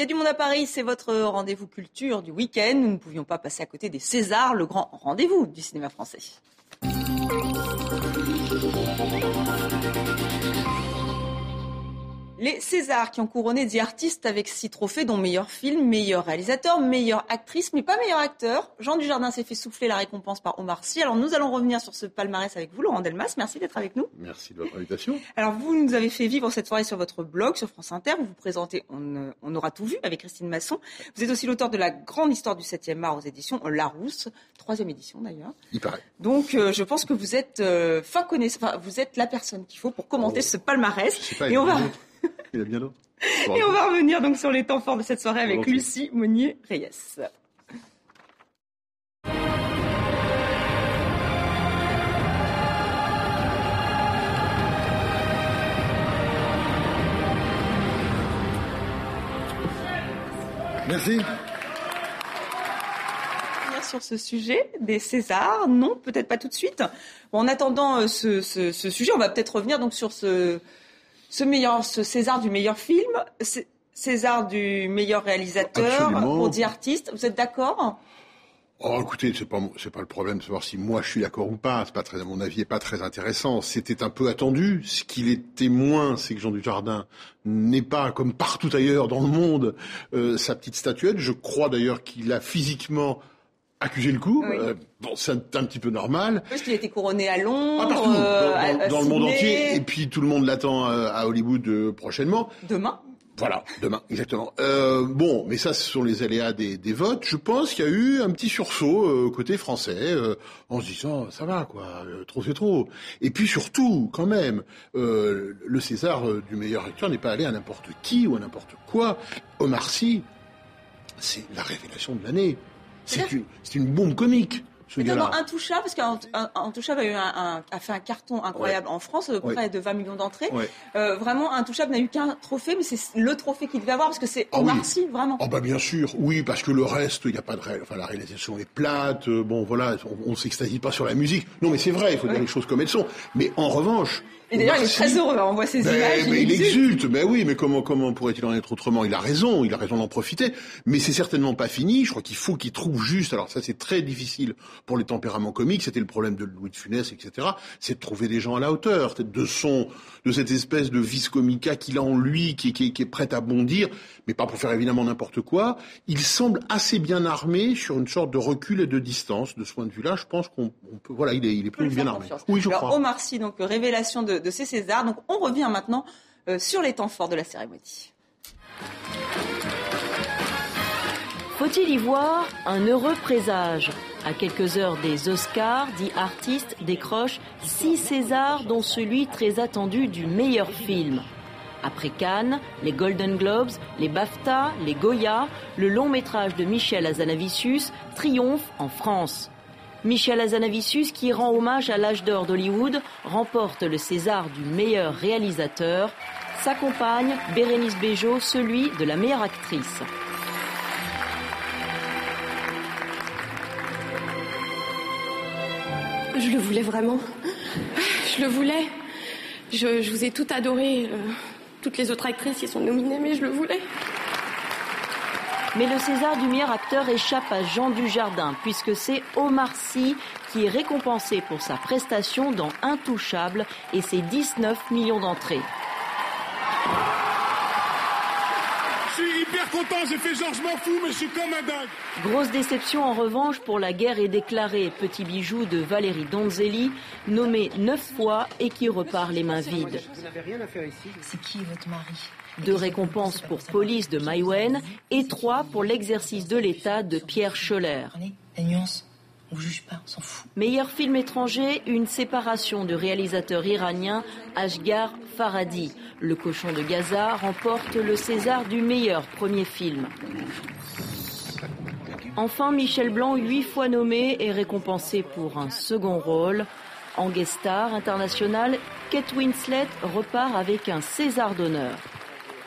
Il y a du monde à Paris, c'est votre rendez-vous culture du week-end. Nous ne pouvions pas passer à côté des Césars, le grand rendez-vous du cinéma français. Les Césars qui ont couronné The Artist avec 6 trophées, dont meilleur film, meilleur réalisateur, meilleure actrice, mais pas meilleur acteur. Jean Dujardin s'est fait souffler la récompense par Omar Sy. Alors nous allons revenir sur ce palmarès avec vous, Laurent Delmas. Merci d'être avec nous. Merci de votre invitation. Alors vous nous avez fait vivre cette soirée sur votre blog, sur France Inter. Vous vous présentez On aura tout vu avec Christine Masson. Vous êtes aussi l'auteur de La grande histoire du 7e art aux éditions Larousse, 3e édition d'ailleurs. Il paraît. Donc je pense que vous êtes vous êtes la personne qu'il faut pour commenter ce palmarès. Et on va... Il y a bien d'autres. Et on va revenir donc sur les temps forts de cette soirée avec Lucie Monnier-Reyes. Merci. Sur ce sujet des Césars, non, peut-être pas tout de suite. Bon, en attendant ce sujet, on va peut-être revenir donc sur ce César du meilleur film, César du meilleur réalisateur. Absolument. Pour The Artist. Vous êtes d'accord ? Oh, écoutez, c'est pas le problème de savoir si moi je suis d'accord ou pas. C'est pas très, à mon avis, est pas très intéressant. C'était un peu attendu. Ce qu'il était moins, c'est que Jean Dujardin n'est pas, comme partout ailleurs dans le monde, sa petite statuette. Je crois d'ailleurs qu'il a physiquement accusé le coup. Oui. Bon, c'est un petit peu normal. Parce qu'il a été couronné à Londres, partout, dans le monde entier. Et puis tout le monde l'attend à Hollywood prochainement. Demain. Voilà, demain, exactement. Bon, mais ça, ce sont les aléas des votes. Je pense qu'il y a eu un petit sursaut côté français, en se disant, ça va, quoi, trop c'est trop. Et puis surtout, quand même, le César du meilleur acteur n'est pas allé à n'importe qui ou à n'importe quoi. Omar Sy, c'est la révélation de l'année. C'est une bombe comique. Notamment Intouchable, parce qu'Intouchable a fait un carton incroyable en France, près de 20 millions d'entrées. Vraiment, Intouchable n'a eu qu'un trophée, mais c'est le trophée qu'il devait avoir, parce que c'est Omar Sy, vraiment. Oh bah bien sûr, oui, parce que le reste, il n'y a pas de la réalisation est plate, bon voilà, on s'extasie pas sur la musique. Non mais c'est vrai, il faut dire les choses comme elles sont. Mais en revanche... Et d'ailleurs, il est très heureux, on voit ces images. Mais il exulte, mais oui, mais comment pourrait-il en être autrement ? Il a raison d'en profiter, mais c'est certainement pas fini. Je crois qu'il faut qu'il trouve juste, alors ça c'est très difficile pour les tempéraments comiques, c'était le problème de Louis de Funès, etc., c'est de trouver des gens à la hauteur, de cette espèce de vis comica qu'il a en lui, qui est prêt à bondir, mais pas pour faire évidemment n'importe quoi. Il semble assez bien armé sur une sorte de recul et de distance. De ce point de vue-là, je pense qu'on peut, voilà, il est plus bien armé. Oui, je crois. Omar Sy, donc révélation de ces Césars. Donc on revient maintenant sur les temps forts de la cérémonie. Faut-il y voir un heureux présage ? À quelques heures des Oscars, The Artist décroche 6 Césars, dont celui très attendu du meilleur film. Après Cannes, les Golden Globes, les BAFTA, les Goya, le long métrage de Michel Hazanavicius triomphe en France. Michel Hazanavicius, qui rend hommage à l'âge d'or d'Hollywood, remporte le César du meilleur réalisateur. Sa compagne, Bérénice Bejo, celui de la meilleure actrice. Je le voulais vraiment. Je le voulais. Je vous ai toutes adoré. Toutes les autres actrices y sont nominées, mais je le voulais. Mais le César du meilleur acteur échappe à Jean Dujardin, puisque c'est Omar Sy qui est récompensé pour sa prestation dans Intouchable et ses 19 millions d'entrées. Je suis hyper content, j'ai fait genre je m'en fous, mais je suis comme un dingue. Grosse déception en revanche pour La guerre est déclarée, petit bijou de Valérie Donzelli, nommée 9 fois et qui repart les mains vides. Vous n'avez rien à faire ici. C'est qui votre mari ? 2 récompenses pour Police de Maïwenn et 3 pour l'exercice de l'État de Pierre Scholler. La nuance, on ne juge pas, on s'en fout. Meilleur film étranger, une séparation du réalisateur iranien Ashghar Farhadi. Le cochon de Gaza remporte le César du meilleur premier film. Enfin, Michel Blanc, 8 fois nommé, est récompensé pour un second rôle. En guest star international, Kate Winslet repart avec un César d'honneur.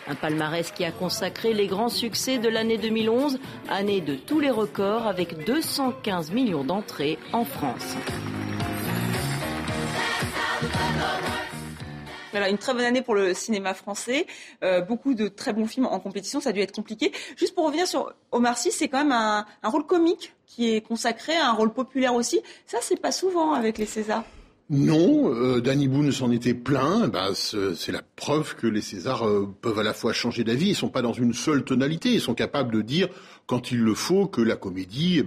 Un palmarès qui a consacré les grands succès de l'année 2011, année de tous les records avec 215 millions d'entrées en France. Voilà, une très bonne année pour le cinéma français. Beaucoup de très bons films en compétition, ça a dû être compliqué. Juste pour revenir sur Omar Sy, c'est quand même un rôle comique qui est consacré, un rôle populaire aussi. Ça, c'est pas souvent avec les Césars. Non, Danny Boone s'en était plaint. C'est la preuve que les Césars peuvent à la fois changer d'avis. Ils sont pas dans une seule tonalité. Ils sont capables de dire, quand il le faut, que la comédie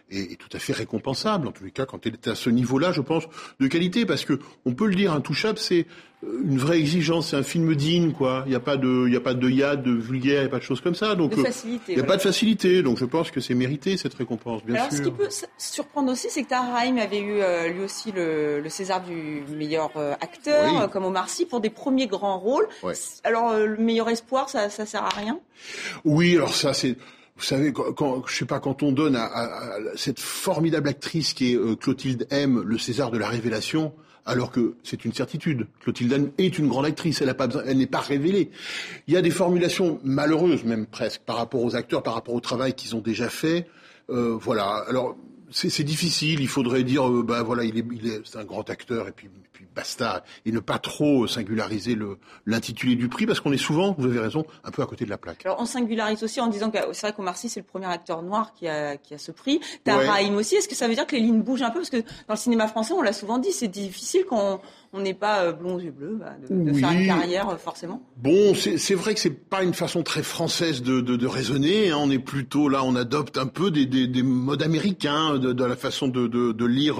est tout à fait récompensable. En tous les cas, quand elle est à ce niveau-là, je pense, de qualité. Parce que on peut le dire, Intouchable, c'est une vraie exigence. C'est un film digne, quoi. Il n'y a pas de yad, de vulgaire, il n'y a pas de choses comme ça. Donc, de facilité. Il n'y a pas de facilité. Donc, je pense que c'est mérité, cette récompense, bien sûr. Alors, ce qui peut surprendre aussi, c'est que Tahar Rahim avait eu, lui aussi, le César du meilleur acteur, comme Omar Sy, pour des premiers grands rôles. Ouais. Alors, le meilleur espoir, ça sert à rien? Oui, alors ça, c'est... Vous savez, quand on donne à cette formidable actrice qui est Clotilde M le César de la révélation, alors que c'est une certitude, Clotilde M est une grande actrice, elle n'est pas révélée. Il y a des formulations malheureuses, même presque, par rapport aux acteurs, par rapport au travail qu'ils ont déjà fait. Voilà. Alors, c'est difficile. Il faudrait dire, c'est un grand acteur et puis basta, et ne pas trop singulariser l'intitulé du prix, parce qu'on est souvent, vous avez raison, un peu à côté de la plaque. Alors on singularise aussi en disant que c'est vrai qu'Omar Sy c'est le premier acteur noir qui a ce prix. Tahar Rahim aussi. Est-ce que ça veut dire que les lignes bougent un peu, parce que dans le cinéma français, on l'a souvent dit, c'est difficile quand on n'est pas blond aux yeux bleus, de faire une carrière forcément. Bon, c'est vrai que c'est pas une façon très française de raisonner. Hein. On est plutôt là, on adopte un peu des modes américains de la façon de lire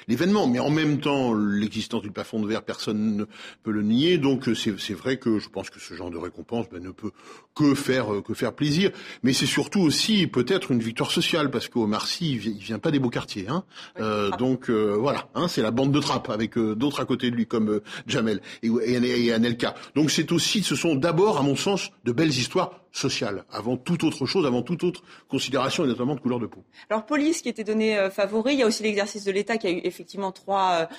l'événement, mais en même temps, l'existence du plafond de verre, personne ne peut le nier. Donc c'est vrai que je pense que ce genre de récompense ne peut que faire plaisir. Mais c'est surtout aussi peut-être une victoire sociale, parce qu'Omar Sy, il vient pas des beaux quartiers. Hein. Donc voilà, hein, c'est la bande de trappe avec d'autres à côté de lui comme Jamel et Anelka. Donc ce sont d'abord, à mon sens, de belles histoires sociales, avant toute autre chose, avant toute autre considération, et notamment de couleur de peau. Alors, Police qui était donné favori, il y a aussi l'exercice de l'État qui a eu effectivement trois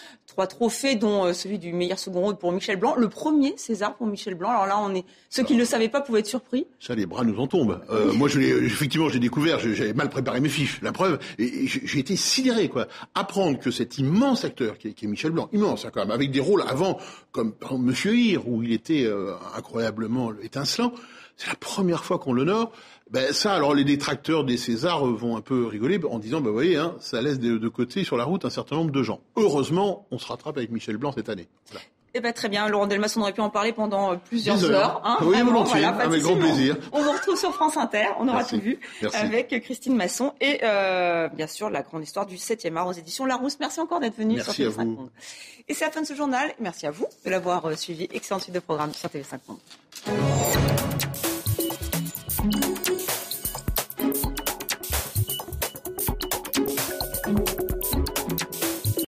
trophées, dont celui du meilleur second rôle pour Michel Blanc, le premier César pour Michel Blanc. Alors là, ceux qui ne le savaient pas pouvaient être surpris. Ça, les bras nous en tombent. Moi, effectivement, j'ai découvert, j'avais mal préparé mes fiches, la preuve, et j'ai été sidéré, quoi. Apprendre que cet immense acteur, qui est Michel Blanc, immense, hein, quand même, avec des rôles avant, comme par exemple Monsieur Hir, où il était incroyablement étincelant, c'est la première fois qu'on l'honore. Ça, alors les détracteurs des Césars vont un peu rigoler en disant, vous voyez, hein, ça laisse de côté sur la route un certain nombre de gens. Heureusement, on se rattrape avec Michel Blanc cette année. Voilà. Eh ben très bien, Laurent Delmas, on aurait pu en parler pendant plusieurs heures. Hein, oui, volontiers, avec grand plaisir. On nous retrouve sur France Inter, on aura tout vu, avec Christine Masson et bien sûr la grande histoire du 7e art aux éditions Larousse. Merci encore d'être venu sur TV5 Monde. Et c'est la fin de ce journal. Merci à vous de l'avoir suivi. Excellente suite de programme sur TV5 Monde.